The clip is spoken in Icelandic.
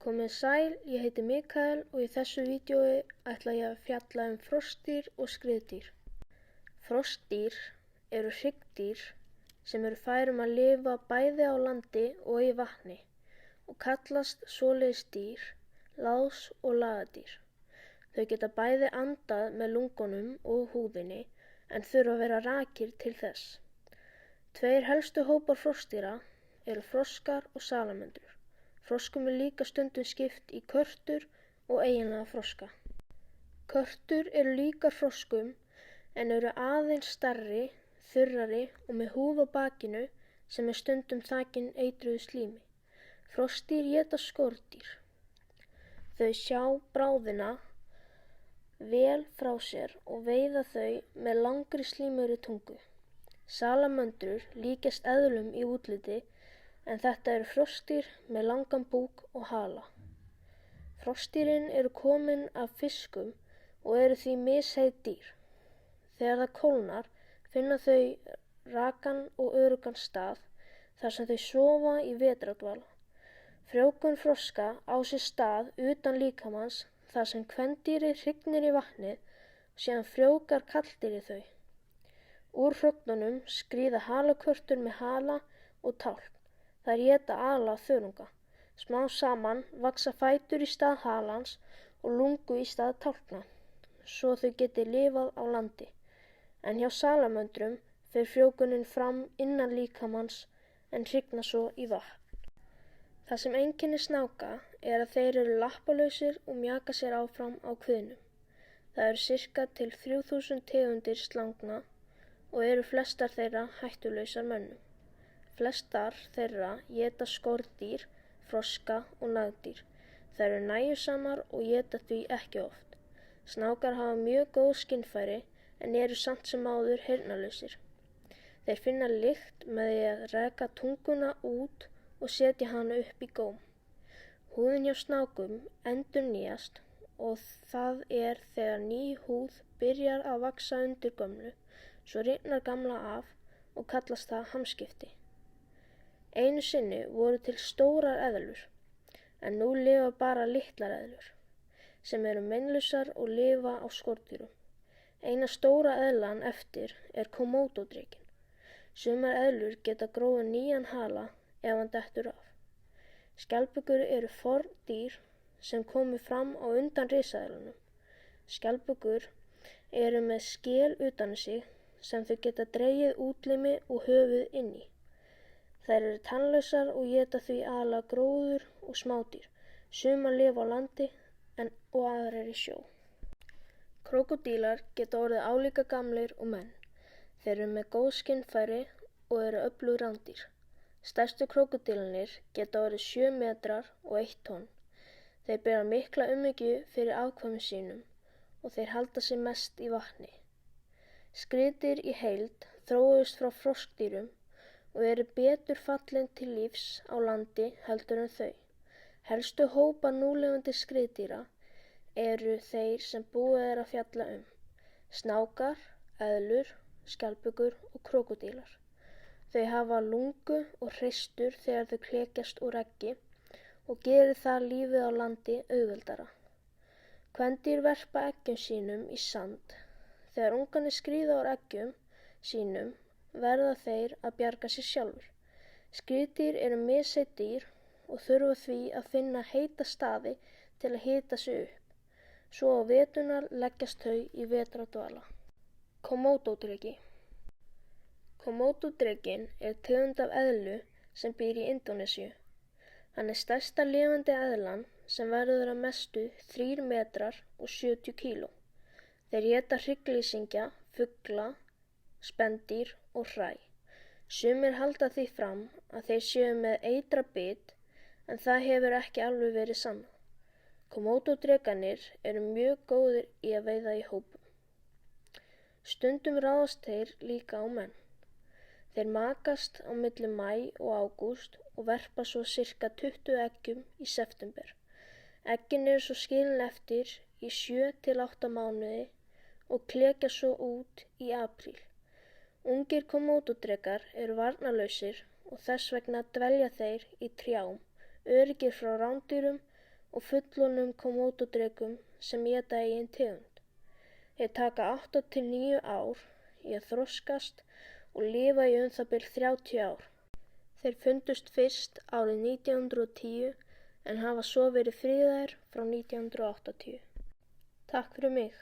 Komið sæl, ég heiti Mikael og í þessu vídeói ætla ég að fjalla froskdýr og skriðdýr. Froskdýr eru hryggdýr sem eru fær að lifa bæði á landi og í vatni og kallast svoleiðis dýr lás- og lagadýr. Þau geta bæði andað með lungunum og húðinni en þurfa að vera rakir til þess. Tveir helstu hópar froskdýra eru froskar og salamöndrur. Froskum líka stundum skipt í körtur og eiginlega froska. Körtur eru líkar froskum en eru aðeins stærri, þurrari og með húð á bakinu sem stundum þakin eitruðu slími. Froskdýr éta skordýr. Þau sjá bráðina vel frá sér og veiða þau með langri slímugri tungu. Salamöndrur líkjast eðlum í útliti en þetta eru froskdýr með langan búk og hala. Froskdýrin eru komin af fiskum og eru því misheit dýr. Þegar það kólnar finna þau rakan og öruggan stað þar sem þau sofa í vetrardvala. Frjóvgun froska á sér stað utan líkamans þar sem kvendýrið hrygnir í vatnið og síðan frjóvgar karldýrið þau. Úr hrognunum skríða halakörtur með hala og tálkn. Þær éta aðallega þörunga. Smá saman vaxa fætur í stað halans og lungu í stað tálkna, svo þau geti lifað á landi. En hjá salamöndrum fer frjóvgunin fram innan líkamans en hrygna svo í vatn. Það sem einkennir snáka er að þeir eru lappalausir og mjaka sér áfram á kviðnum. Það eru sirka til 3000 tegundir slangna og eru flestar þeirra hættulausar mönnum. Flestar þeirra éta skordýr, froska og nagdýr. Þær eru nægjusamar og éta því ekki oft. Snákar hafa mjög góð skynfæri en eru samt sem áður heyrnarlausir. Þeir finna lykt með því að reka tunguna út og setja hana upp í góm. Húðin hjá snákum endurnýjast og það er þegar ný húð byrjar að vaxa undir gömlu, svo rifnar gamla af og kallast það hamskipti. Einu sinni voru til stórar eðlur, en nú lifa bara litlar eðlur, sem eru meinlausar og lifa á skordýrum. Eina stóra eðlan eftir er Komodo-drekinn. Sumar eðlur geta gróið nýjan hala ef hann dettur af. Skjaldbökur eru forn dýr sem komu fram á undan risaeðlunum. Skjaldbökur eru með skel utan um sig sem þau geta dregið útlimi og höfuð inn í. Þær eru tannlausar og éta því aðallega gróður og smádýr. Sumar lifa á landi og aðrar í sjó. Krókódílar geta orðið álíka gamlir og menn. Þeir eru með góð skynfæri og eru öflug rándýr. Stærstu krókódílarnir geta orðið 7 metrar og 1 tonn. Þeir bera mikla umhyggju fyrir afkvæmum sínum og þeir halda sig mest í vatni. Skriðdýr í heild þróuðust frá froskdýrum og eru betur fallin til lífs á landi heldur en þau. Helstu hópar núlifandi skriðdýra eru þeir sem búið er að fjalla snákar, eðlur, skjaldbökur og krókódílar. Þau hafa lungu og hreistur þegar þau klekjast úr eggi og gerir það lífið á landi auðveldara. Kvendýr verpa eggjum sínum í sand. Þegar ungarnir skríða úr eggjum sínum verða þeir að bjarga sér sjálfur. Skriðdýr eru misheit dýr og þurfa því að finna heita staði til að hita sig upp. Svo á veturna leggjast þau í vetrardvala. Komodo-dreki. Komodo-drekinn er tegund af eðlu sem býr í Indónesíu. Hann er stærsta lifandi eðlan sem verður að mestu 3 metrar og 70 kíló. Þeir éta hryggleysingja, fugla, spendýr og hræ. Sumir halda því fram að þeir séu með eitrabit en það hefur ekki alveg verið sannað. Komodo-drekarnir eru mjög góðir í að veiða í hópum. Stundum ráðast þeir líka á menn. Þeir makast á milli maí og ágúst og verpa svo sirka 20 eggjum í september. Eggin eru svo skilin eftir í 7 til 8 mánuði og klekja svo út í apríl. Ungir komodo-drekar eru varnarlausir og þess vegna dvelja þeir í trjám, öruggir frá rándýrum og fullorðnum komódódrekum sem éta eigin tegund. Þeir taka 8 til 9 ár í að þroskast og lifa í það bil 30 ár. Þeir fundust fyrst árið 1910 en hafa svo verið friðaðir frá 1980. Takk fyrir mig.